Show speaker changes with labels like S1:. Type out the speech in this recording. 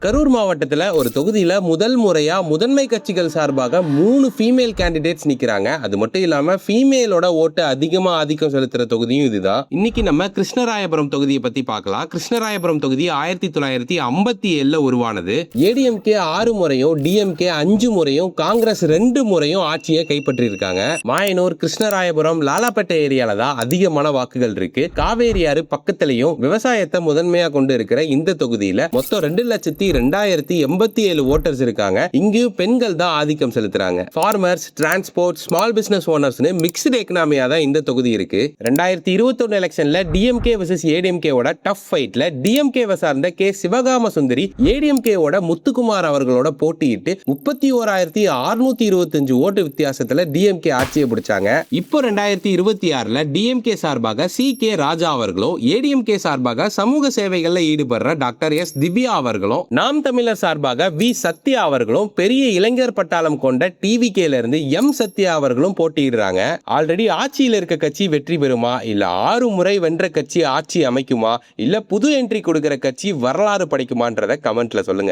S1: கரூர் மாவட்டத்தில் ஒரு தொகுதியில் முதல் முறையா முதன்மை கட்சிகள் சார்பாக 3 ஃபீமேல் கேண்டிடேட்ஸ் நிக்கிறாங்க. அது மட்டும் இல்லாம ஃபீமேலோட ஓட்டு அதிகமா ஆதிக்கம் செலுத்துற தொகுதியும் இதுதான். இன்னைக்கு நம்ம கிருஷ்ணராயபுரம் தொகுதியை பத்தி பார்க்கலாம். கிருஷ்ணராயபுரம் தொகுதி 1957 உருவானது. ஏடிஎம்கே 6 முறையும் டிஎம்கே 5 முறையும் காங்கிரஸ் 2 முறையும் ஆட்சியை கைப்பற்றி இருக்காங்க. மாயனூர், கிருஷ்ணராயபுரம், லாலாப்பேட்டை ஏரியால தான் அதிகமான வாக்குகள் இருக்கு. காவேரி ஆறு பக்கத்திலையும் விவசாயத்தை முதன்மையா கொண்டு இருக்கிற இந்த தொகுதியில மொத்தம் 2,02,087 ஓட்டர்ஸ் இருக்காங்க. இங்கு பெண்கள் தான் ஆதிக்கம் செலுத்துறாங்க. ஃபார்மர்ஸ், டிரான்ஸ்போர்ட், ஸ்மால் பிசினஸ் ஓனர்ஸ்னு மிக்ஸ்டு எக்கனாமியா தான் இந்த தொகுதி இருக்கு. 2021 எலெக்ஷன்ல டிஎம்கே vs ஏடிஎம்கே ஓட டஃப் ஃபைட்ல டிஎம்கே சார்ந்த கே சிவகாம சுந்தரி ஏடிஎம்கே ஓட முத்துக்குமார் அவர்களோட போட்டியிட்டு 31,625 ஓட்டு வித்தியாசத்துல டிஎம்கே ஆட்சியை பிடிச்சாங்க. இப்போ 2026ல டிஎம்கே சார்பாக சி கே ராஜா அவர்களும், ஏடிஎம்கே சார்பாக சமூக சேவைகள்ல ஈடுபடுற டாக்டர் எஸ் திவ்யா அவர்களும், நாம் தமிழர் சார்பாக வி சத்யா அவர்களும், பெரிய இளைஞர் பட்டாளம் கொண்ட டிவிகேல இருந்து எம் சத்யா அவர்களும் போட்டியிடுறாங்க. ஆல்ரெடி ஆட்சியில் இருக்க கட்சி வெற்றி பெறுமா, இல்ல 6 முறை வென்ற கட்சி ஆட்சி அமைக்குமா, இல்ல புது என்ட்ரி கொடுக்கிற கட்சி வரலாறு படைக்குமான்றத கமெண்ட்ல சொல்லுங்க.